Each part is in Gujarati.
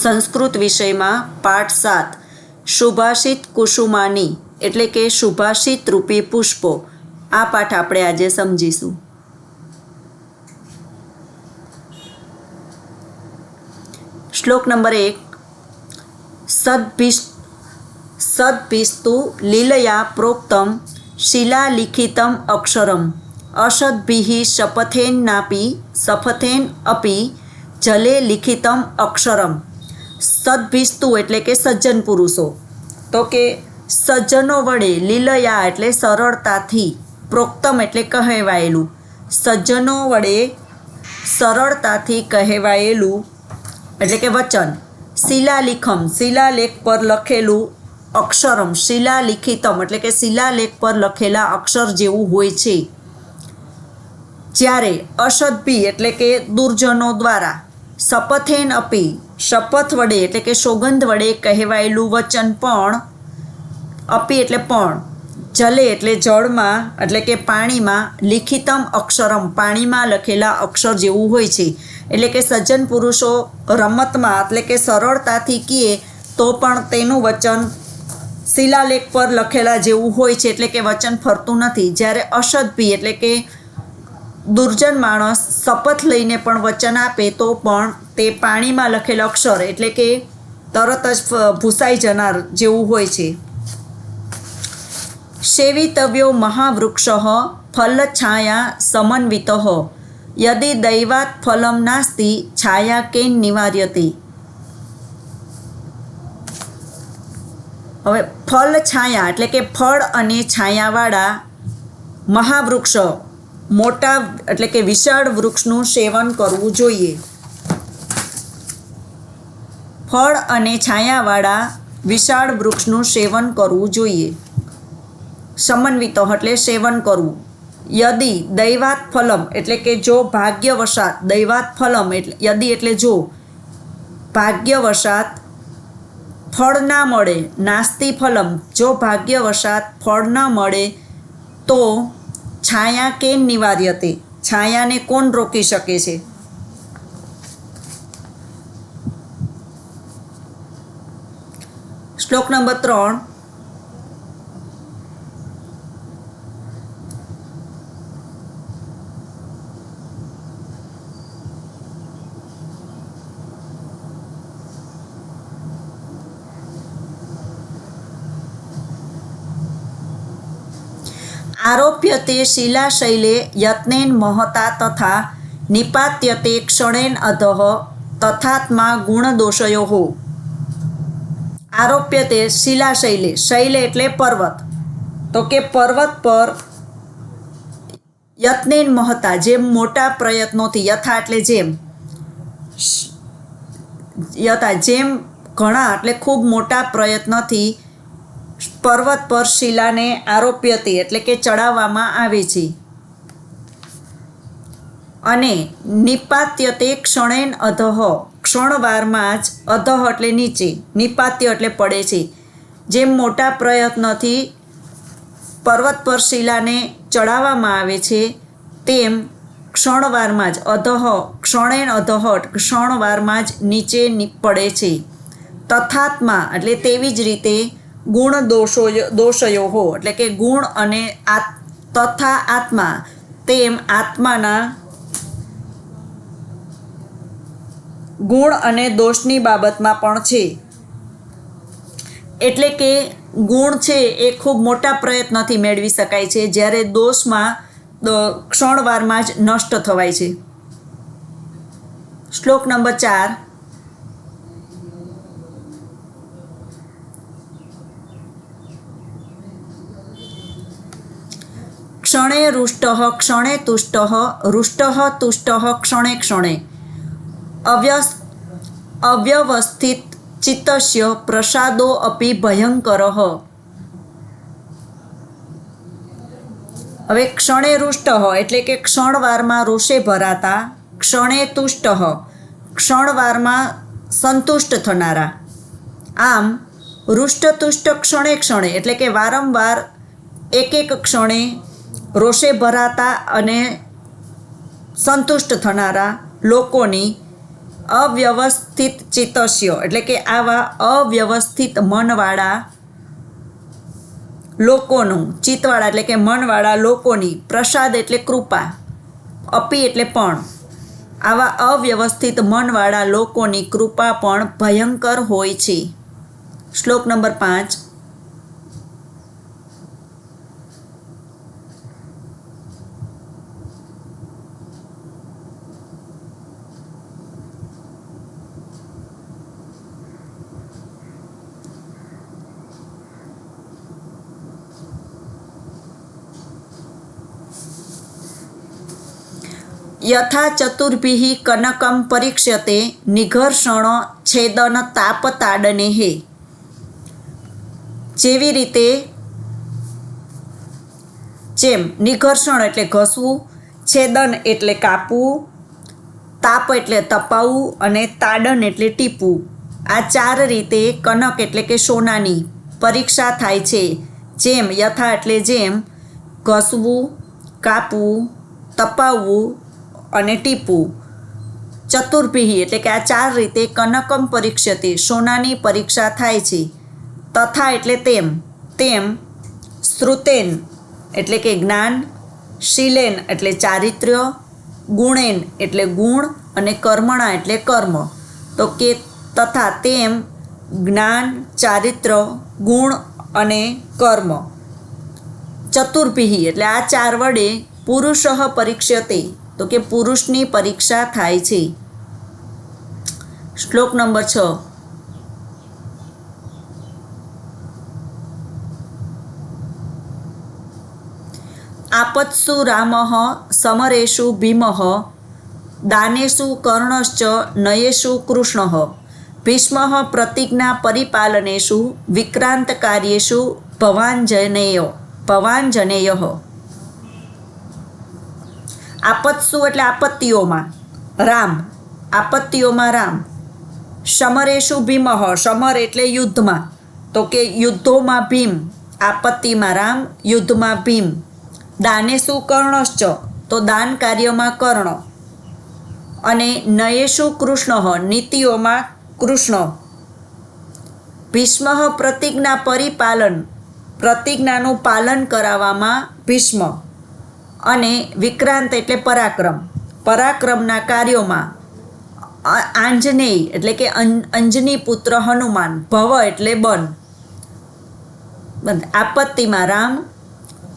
સંસ્કૃત વિષયમાં પાઠ 7 શુભાષિત કુસુમાની એટલે કે શુભાષિત રૂપી પુષ્પો. આ પાઠ આપણે આજે સમજીશું. શ્લોક નંબર 1. સદ્ભિસ્તુ લીલયા પ્રોક્તમ શિલાલિખિતમ અક્ષરમ અસદ્ભિઃ શપથેન્નાપી સફથેન અપી જલે લિખિતમ અક્ષરમ. સદ્ભિસ્તુ એટલે કે સજ્જન પુરુષો. તો કે સજ્જનો વડે લીલયા એટલે સરળતાથી, પ્રોક્તમ એટલે કહેવાયેલું, સજ્જનો વડે સરળતાથી કહેવાયેલું એટલે કે વચન. શિલાલિખમ શિલાલેખ પર લખેલું, અક્ષરમ શિલાલિખિતમ એટલે કે શિલાલેખ પર લખેલા અક્ષર જેવું હોય છે. જ્યારે અસદ્ભિ એટલે કે દુર્જનો દ્વારા, શપથેન અપી શપથ વડે એટલે કે સોગંદ વડે કહેવાયેલું વચન પણ, અપી એટલે પણ, જલે એટલે જળમાં એટલે કે પાણીમાં, લિખિતમ અક્ષરમ પાણીમાં લખેલા અક્ષર જેવું હોય છે. એટલે કે સજ્જન પુરુષો રમતમાં એટલે કે સરળતાથી કહે તો પણ તેનું વચન શિલાલેખ પર લખેલા જેવું હોય છે, એટલે કે વચન ફરતું નથી. જ્યારે અસદ્ભિ એટલે કે દુર્જન માણસ શપથ લઈને પણ વચન આપે તો પણ તે પાણીમાં લખેલા અક્ષર એટલે કે તરત જ ભૂસાઈ જનાર જેવું હોય છે. સેવિતવ્યો મહાવૃક્ષ ફલછાયા સમન્વિત યદિ દૈવાત ફલમ નાસ્તિ છાયા કેન નિવાર્યતે. હવે ફલ છાયા એટલે કે ફળ અને છાયાવાળા મહાવૃક્ષ, મોટા એટલે કે વિશાળ વૃક્ષનું સેવન કરવું જોઈએ. ફળ અને છાયાવાળા વિશાળ વૃક્ષનું સેવન કરવું જોઈએ. સમન્વિત એટલે સેવન કરવું. યદિ દૈવાત ફલમ એટલે કે જો ભાગ્યવશાત, દૈવાત ફલમ એટલે યદિ એટલે જો ભાગ્યવશાત ફળ ના મળે, નાસ્તિ ફલમ જો ભાગ્યવશાત ફળ ના મળે તો છાયા કેન નિવાર્યતે છાયાને કોણ રોકી શકે છે. શ્લોક નંબર 3. આરોપ્યતે શિલાશૈલે યત્નેન મહતા તથા નિપાત્યતે ક્ષણેન અધઃ તથાત્મા ગુણદોષયો. આરોપ્યતે શિલાશૈલે, શૈલે એટલે પર્વત. તો કે પર્વત પર યત્નેન મહતા જેમ મોટા પ્રયત્નોથી, યથા એટલે જેમ, યથા જેમ ઘણા એટલે ખૂબ મોટા પ્રયત્નથી પર્વત પર શિલાને આરોપ્યતે એટલે કે ચડાવવામાં આવે છે. અને નિપાત્યતે ક્ષણેન અધઃ ક્ષણવારમાં જ, અધઃ એટલે નીચે, નિપાત્ય એટલે પડે છે. જેમ મોટા પ્રયત્નથી પર્વત પર શિલાને ચડાવવામાં આવે છે તેમ ક્ષણવારમાં જ, અધઃ ક્ષણેન અધઃ ક્ષણવારમાં જ નીચે પડે છે. તથાત્મા એટલે તેવી જ રીતે ગુણ દોષયો એટલે કે ગુણ અને તથા આત્મા તેમ આત્માના ગુણ અને દોષની બાબતમાં પણ છે. એટલે કે ગુણ છે એ ખૂબ મોટા પ્રયત્નથી મેળવી શકાય છે, જ્યારે દોષમાં ક્ષણવારમાં જ નષ્ટ થવાય છે. શ્લોક નંબર 4. ક્ષણે રૂષ્ટ ક્ષણે તુષ્ટ રૂષ્ટ તુષ્ટ ક્ષણે ક્ષણે અવ્યવસ્થિત ચિત્તસ્ય પ્રસાદો અપી ભયંકર. હવે ક્ષણે રૂષ્ટ એટલે કે ક્ષણવારમાં રોષે ભરાતા, ક્ષણે તુષ્ટ ક્ષણવારમાં સંતુષ્ટ થનારા. આમ રૂષ્ટ તુષ્ટ ક્ષણે ક્ષણે એટલે કે વારંવાર એક એક ક્ષણે રોષે ભરાતા અને સંતુષ્ટ થનારા લોકોની અવ્યવસ્થિત ચિત્તસ્ય એટલે કે આવા અવ્યવસ્થિત મનવાળા લોકોનું, ચિત્તવાળા એટલે કે મનવાળા લોકોની, પ્રસાદ એટલે કૃપા, અપી એટલે પણ, આવા અવ્યવસ્થિત મનવાળા લોકોની કૃપા પણ ભયંકર હોય છે. શ્લોક નંબર 5. યથા ચતુર્ભિઃ કનકમ પરીક્ષ્યતે નિઘર્ષણ છેદન તાપ તાડનેઃ. જેવી રીતે જેમ નિઘર્ષણ એટલે ઘસવું, છેદન એટલે કાપવું, તાપ એટલે તપાવવું અને તાડન એટલે ટીપવું, આ 4 રીતે કનક એટલે કે સોનાની પરીક્ષા થાય છે. જેમ યથા એટલે જેમ, ઘસવું, કાપવું, તપાવવું અને ટીપવું. ચતુર્ભિઃ એટલે કે આ 4 રીતે કનકમ પરીક્ષ્યતે સોનાની પરીક્ષા થાય છે. તથા એટલે તેમ, તેમ શ્રુતેન એટલે કે જ્ઞાન, શીલેન એટલે ચારિત્ર્ય, ગુણેન એટલે ગુણ અને કર્મણા એટલે કર્મ. તો કે તથા તેમ જ્ઞાન, ચારિત્ર્ય, ગુણ અને કર્મ, ચતુર્ભિઃ એટલે આ 4 વડે પુરુષ પરીક્ષ્યતે તો કે પુરુષની પરીક્ષા થાય છે. શ્લોક નંબર 6. આપત્સુ રામઃ સમરેષુ ભીમઃ દાનેષુ કર્ણશ્ચ નયેષુ કૃષ્ણઃ ભીષ્મઃ પ્રતિજ્ઞા પરિપાલનેષુ વિક્રાંત કાર્યેષુ ભવાંજનેયઃ. આપત્સુ એટલે આપત્તિઓમાં રામ, આપત્તિઓમાં રામ. સમરેષુ ભીમઃ, સમર એટલે યુદ્ધમાં, તો કે યુદ્ધોમાં ભીમ, આપત્તિમાં રામ, યુદ્ધમાં ભીમ. દાનેષુ કર્ણશ્ચ તો દાન કાર્યમાં કર્ણ. અને નયેષુ કૃષ્ણ નીતિઓમાં કૃષ્ણ. ભીષ્મ પ્રતિજ્ઞા પરિપાલન, પ્રતિજ્ઞાનું પાલન કરાવવામાં ભીષ્મ. અને વિક્રાંત એટલે પરાક્રમ, પરાક્રમના કાર્યોમાં આંજનેય એટલે કે અંજની પુત્ર હનુમાન. ભવ એટલે બન. આપત્તિમાં રામ,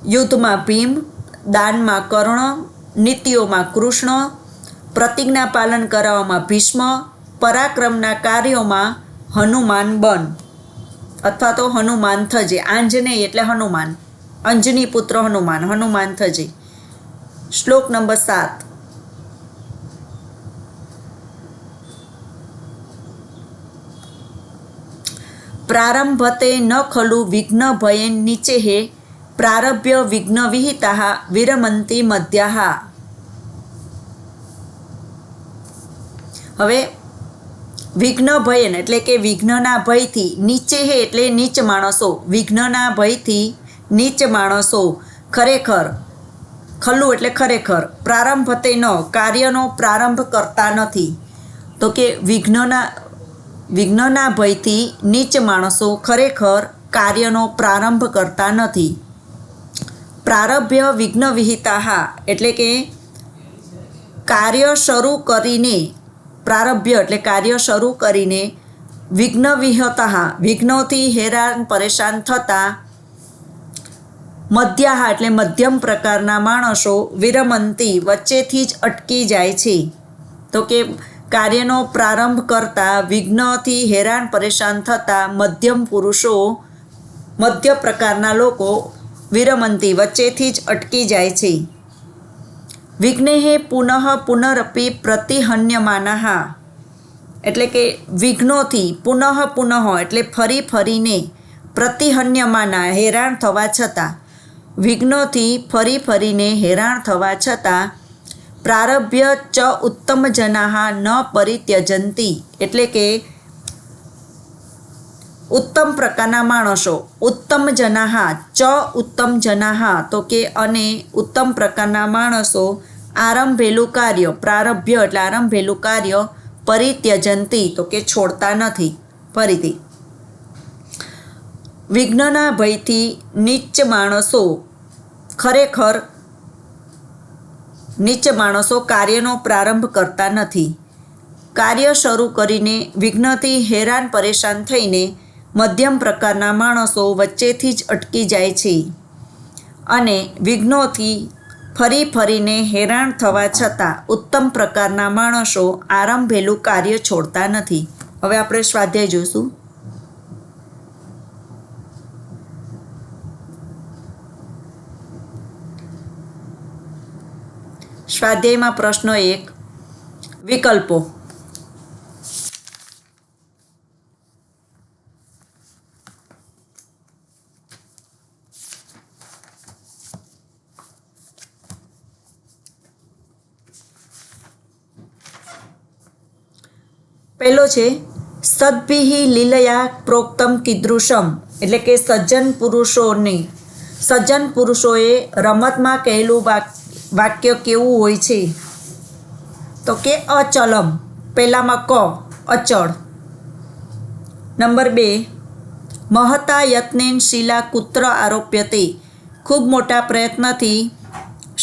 યુદ્ધમાં ભીમ, દાનમાં કર્ણ, નીતિઓમાં કૃષ્ણ, પ્રતિજ્ઞા પાલન કરાવવામાં ભીષ્મ, પરાક્રમના કાર્યોમાં હનુમાન બન અથવા તો હનુમાન થજે. આંજનેય એટલે હનુમાન, અંજની પુત્ર હનુમાન, હનુમાન થજે. શ્લોક નંબર 7. પ્રારંભતે ન ખલુ વિઘ્ન ભયેન નીચેઃ પ્રારભ્ય વિઘ્ન વિહિતાઃ વિરમંતી મધ્યાઃ. હવે વિઘ્ન ભયન એટલે કે વિઘ્નના ભયથી, નીચેઃ એટલે નીચ માણસો, વિઘ્નના ભયથી નીચ માણસો, ખરેખર, ખલ્લું એટલે ખરેખર, પ્રારંભતે ન કાર્યનો પ્રારંભ કરતા નથી. તો કે વિઘ્નના ભયથી નીચ માણસો ખરેખર કાર્યનો પ્રારંભ કરતા નથી. પ્રારભ્ય વિઘ્ન વિહિતાઃ એટલે કે કાર્ય શરૂ કરીને, પ્રારભ્ય એટલે કાર્ય શરૂ કરીને, વિઘ્ન વિહતાઃ વિઘ્નોથી હેરાન પરેશાન થતા, મધ્યાઃ એટલે મધ્યમ પ્રકારના માણસો, વિરમંતી વચ્ચેથી જ અટકી જાય છે. તો કે કાર્યનો પ્રારંભ કરતા વિઘ્નથી હેરાન પરેશાન થતા મધ્યમ પુરુષો, મધ્ય પ્રકારના લોકો વિરમંતી વચ્ચેથી જ અટકી જાય છે. વિઘ્નેઃ પુનઃ પુનરપી પ્રતિહન્યમાનાઃ એટલે કે વિઘ્નોથી પુનઃ પુનઃ એટલે ફરી ફરીને, પ્રતિહન્યમાના હેરાન થવા છતાં, વિઘ્નોથી ફરી ફરીને હેરાન થવા છતાં, પ્રારભ્ય ચ ઉત્તમ જનાઃ ન પરિત્યજંતી એટલે કે ઉત્તમ પ્રકારના માણસો, ઉત્તમ જનાઃ ચ ઉત્તમ જનાઃ તો કે અને ઉત્તમ પ્રકારના માણસો આરંભેલું કાર્ય, પ્રારભ્ય એટલે આરંભેલું કાર્ય પરિત્યજંતી, તો કે છોડતા નથી. ફરીથી, વિઘ્નના ભયથી નીચ માણસો, ખરેખર નીચ માણસો કાર્યનો પ્રારંભ કરતા નથી. કાર્ય શરૂ કરીને વિઘ્નથી હેરાન પરેશાન થઈને મધ્યમ પ્રકારના માણસો વચ્ચેથી જ અટકી જાય છે અને વિઘ્નોથી ફરી ફરીને હેરાન થવા છતાં ઉત્તમ પ્રકારના માણસો આરંભેલું કાર્ય છોડતા નથી. હવે આપણે સ્વાધ્યાય જોઈશું. સ્વાધ્યાયમાં પ્રશ્ન 1, વિકલ્પો. પહેલો છે સદ્ભિઃ લીલયા પ્રોક્તમ કીદૃશમ, એટલે કે સજ્જન પુરુષોએ રમતમાં કહેલું વાક્ય કેવું હોય છે? તો કે અચલમ. પહેલામાં ક, અચળ. નંબર 2, મહતા યત્નેન શિલા કુત્ર આરોપ્યતે, ખૂબ મોટા પ્રયત્નથી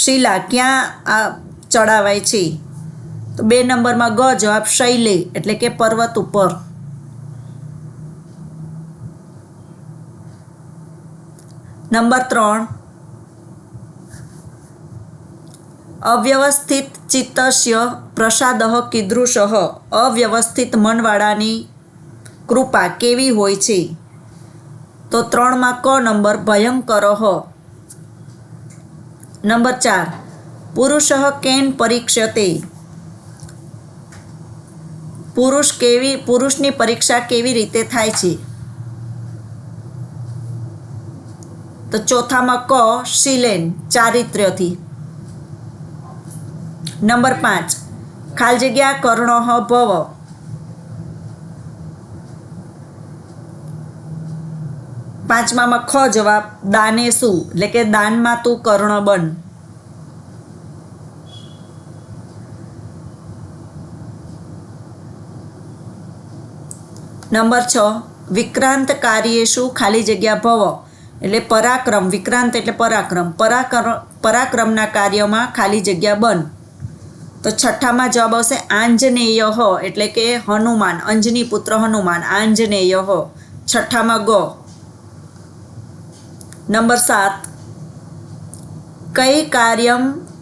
શિલા ક્યાં ચડાવાય છે? તો 2 નંબરમાં ગ જવાબ, શૈલે, એટલે કે પર્વત ઉપર. નંબર 3, અવ્યવસ્થિત ચિત્તસ્ય પ્રસાદઃ કીદૃશઃ, અવ્યવસ્થિત મનવાળાની કૃપા કેવી હોય છે? તો 3માં ક નંબર, ભયંકરઃ. નંબર 4, પુરુષઃ કેન પરીક્ષ્યતે, પુરુષની પરીક્ષા કેવી રીતે થાય છે? તો ચોથામાં ક, શીલેન, ચારિત્ર્યથી. નંબર 5, ખાલી જગ્યા કર્ણઃ ભવ, પાંચમામાં ખ જવાબ, દાને શું, એટલે કે દાનમાં તું કર્ણ બન. નંબર 6, વિક્રાંત કાર્યેષુ ખાલી જગ્યા ભવ, એટલે પરાક્રમ, વિક્રાંત એટલે પરાક્રમ, પરાક્રમના કાર્યમાં ખાલી જગ્યા બન. તો છઠ્ઠામાં જવાબ આવશે આંજનેય, એટલે કે હનુમાન, અંજની પુત્ર હનુમાન, આંજનેય. છઠ્ઠામાં ગ. નંબર 7,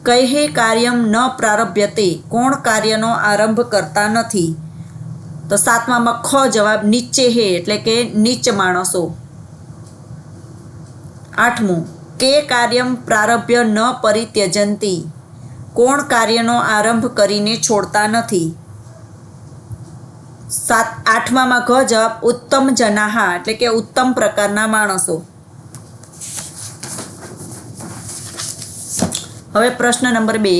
કૈહે કાર્યમ ન પ્રારભ્યતે, કોણ કાર્યનો આરંભ કરતા નથી? તો 7માં ખ જવાબ, નીચે હે, એટલે કે નીચ માણસો. 8મું, કે કાર્યમ પ્રારભ્ય ન પરિત્યજંતી, કોણ કાર્યનો આરંભ કરીને છોડતા નથી? 8માં ઘ જવાબ, ઉત્તમ જનાહા, એટલે કે ઉત્તમ પ્રકારના માણસો. હવે પ્રશ્ન નંબર 2,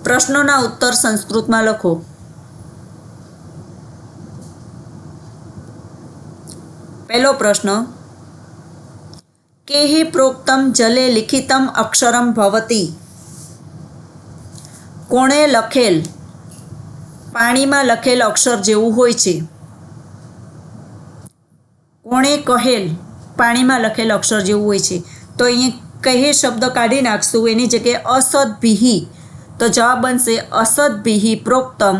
પ્રશ્નોના ઉત્તર સંસ્કૃતમાં લખો. પહેલો પ્રશ્ન, કેહિ પ્રોક્તમ જલે લિખિતમ અક્ષરમ ભવતી, કોણે લખેલ પાણીમાં લખેલ અક્ષર જેવું હોય છે? કોણે કહેલ પાણીમાં લખેલ અક્ષર જેવું હોય છે? તો અહીં કહે શબ્દ કાઢી નાખશું, એની જગ્યાએ અસદ્ભિઃ, તો જવાબ બનશે અસદ્ભિઃ પ્રોક્તમ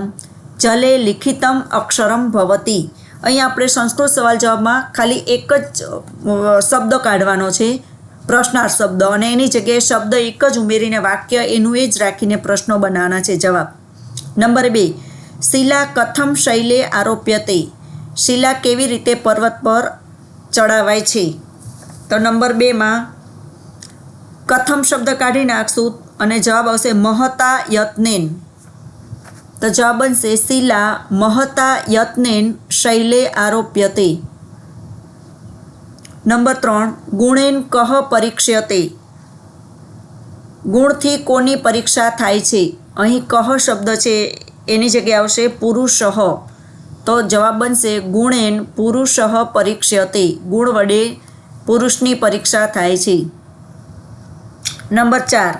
જલે લિખિતમ અક્ષરમ ભવતી. અહીં આપણે સંસ્કૃત સવાલ જવાબમાં ખાલી એક જ શબ્દ કાઢવાનો છે, પ્રશ્નાર્થ શબ્દ, અને એની જગ્યાએ શબ્દ એક જ ઉમેરીને વાક્ય એનું એ જ રાખીને પ્રશ્નો બનાવવાના છે. જવાબ નંબર 2, શિલા કથમ શૈલે આરોપ્યતે, શિલા કેવી રીતે પર્વત પર ચડાવાય છે? તો નંબર 2માં કથમ શબ્દ કાઢી નાખશું અને જવાબ આવશે મહતા યત્નેન, તો જવાબ બનશે શિલા મહતા યત્નેન શૈલે આરોપ્યતે. નંબર 3, ગુણેન કહ પરીક્ષ્યતે, ગુણથી કોની પરીક્ષા થાય છે? અહીં કહ શબ્દ છે એની જગ્યાએ આવશે પુરુષઃ, તો જવાબ બનશે ગુણેન પુરુષ પરીક્ષ્યતે, ગુણ વડે પુરુષની પરીક્ષા થાય છે. નંબર 4,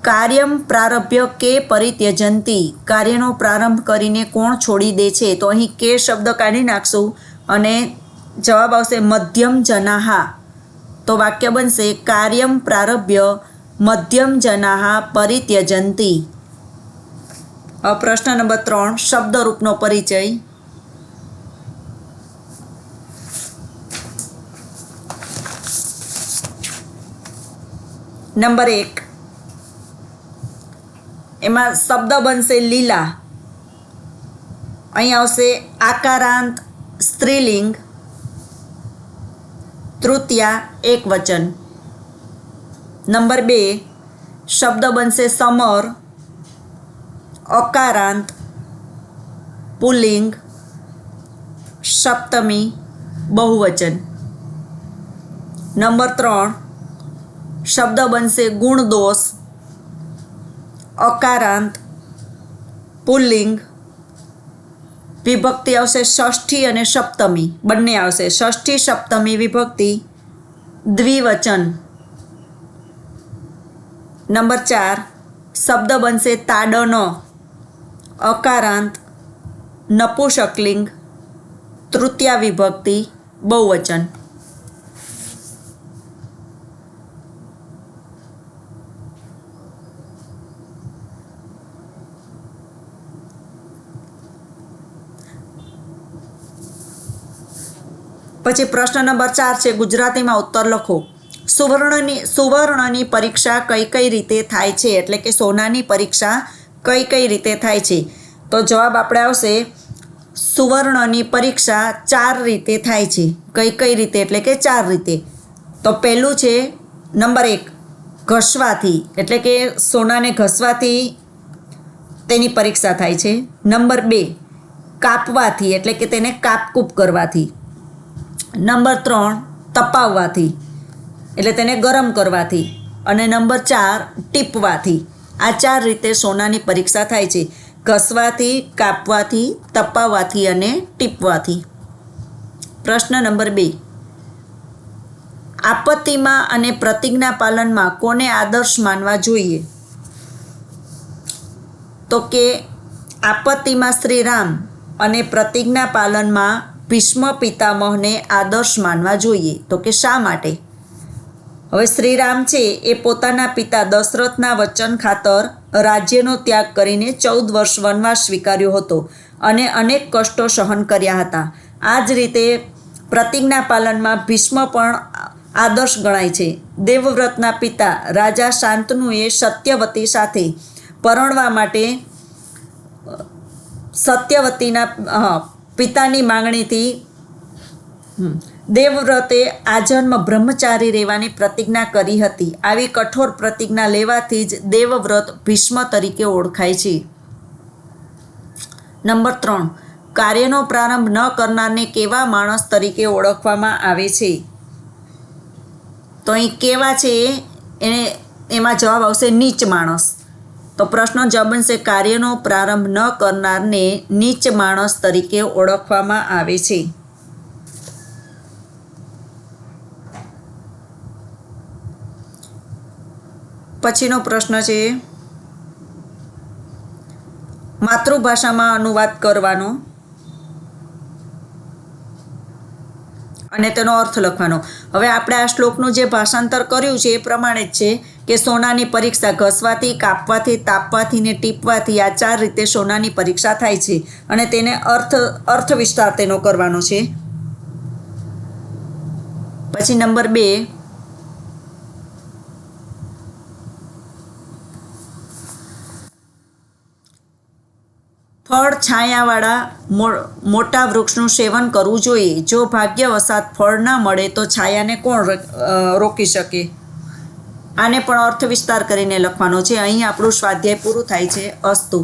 કાર્યમ પ્રારભ્ય કે પરિત્યજંતી, કાર્યનો પ્રારંભ કરીને કોણ છોડી દે છે? તો અહીં કે શબ્દ કાઢી નાખશું અને જવાબ આવશે મધ્યમ જનાહા. તો વાક્ય બનશે કાર્યમ પ્રારભ્ય મધ્યમ જનાહા પરિત્યજંતી. પ્રશ્ન નંબર 3, શબ્દરૂપનો પરિચય. નંબર 1, એમાં શબ્દ બનશે લીલા. અહીં આવશે આકારાંત સ્ત્રીલિંગ, તૃતીયા એકવચન. નંબર 2, શબ્દ બનશે સમર, અકારાંત પુલ્લિંગ, સપ્તમી બહુવચન. નંબર 3, શબ્દ બનશે ગુણદોષ, અકારાંત પુલ્લિંગ, વિભક્તિ આવશે ષષ્ઠી અને સપ્તમી બંને આવશે, ષષ્ઠી સપ્તમી વિભક્તિ દ્વિવચન. નંબર 4, શબ્દ બનશે તાડન, અકારાંત નપુંસકલિંગ, તૃતીયા વિભક્તિ બહુવચન. પછી પ્રશ્ન નંબર 4 છે, ગુજરાતીમાં ઉત્તર લખો. સુવર્ણની પરીક્ષા કઈ કઈ રીતે થાય છે? એટલે કે સોનાની પરીક્ષા કઈ કઈ રીતે થાય છે? તો જવાબ આપણે આવશે સુવર્ણની પરીક્ષા 4 રીતે થાય છે. કઈ કઈ રીતે એટલે કે 4 રીતે. તો પહેલું છે નંબર 1, ઘસવાથી, એટલે કે સોનાને ઘસવાથી તેની પરીક્ષા થાય છે. નંબર 2, કાપવાથી, એટલે કે તેને કાપકૂપ કરવાથી. નંબર 3, તપાવવાથી, એટલે તેને ગરમ કરવાથી. અને નંબર 4, ટીપવાથી. આ 4 રીતે સોનાની પરીક્ષા થાય છે. ઘસવાથી, કાપવાથી, તપાવવાથી અને ટીપવાથી. પ્રશ્ન નંબર 2, આપત્તિમાં અને પ્રતિજ્ઞા પાલનમાં કોને આદર્શ માનવા જોઈએ? તો કે આપત્તિમાં શ્રી રામ અને પ્રતિજ્ઞા પાલનમાં ભીષ્મ પિતામહને આદર્શ માનવા જોઈએ. તો કે શા માટે? હવે શ્રી રામ છે એ પોતાના પિતા દશરથના વચન ખાતર રાજ્યનો ત્યાગ કરીને 14 વર્ષ વનવાસ સ્વીકાર્યો હતો અને અનેક કષ્ટો સહન કર્યા હતા. આ જ રીતે પ્રતિજ્ઞા પાલનમાં ભીષ્મ પણ આદર્શ ગણાય છે. દેવવ્રતના પિતા રાજા શાંતનુએ સત્યવતી સાથે પરણવા માટે સત્યવતીના પિતાની માંગણીથી દેવવ્રતે આજન્મ બ્રહ્મચારી રહેવાની પ્રતિજ્ઞા કરી હતી. આવી કઠોર પ્રતિજ્ઞા લેવાથી જ દેવવ્રત ભીષ્મ તરીકે ઓળખાય છે. નંબર 3, કાર્યનો પ્રારંભ ન કરનારને કેવા માણસ તરીકે ઓળખવામાં આવે છે? તો અહીં કેવા છે એમાં જવાબ આવશે નીચ માણસ. તો પ્રશ્ન જવાબ બનશે કાર્યનો પ્રારંભ ન કરનારને નીચ માણસ તરીકે ઓળખવામાં આવે છે. પછીનો પ્રશ્ન છે માતૃભાષામાં અનુવાદ કરવાનો અને તેનો અર્થ લખવાનો. હવે આપણે આ શ્લોકનું જે ભાષાંતર કર્યું છે એ પ્રમાણે જ છે કે સોનાની પરીક્ષા ઘસવાથી, કાપવાથી, તાપવાથી ને ટીપવાથી, આ 4 રીતે સોનાની પરીક્ષા થાય છે અને તેને અર્થ વિસ્તાર તેનો કરવાનો છે. પછી નંબર 2, ફળ છાયાવાળા મોટા વૃક્ષનું સેવન કરવું જોઈએ. જો ભાગ્યવશાત ફળ ના મળે તો છાયાને કોણ રોકી શકે? આને પણ અર્થ વિસ્તાર કરીને લખવાનો છે. અહીં આપણું સ્વાધ્યાય પૂરું થાય છે. અસ્તુ.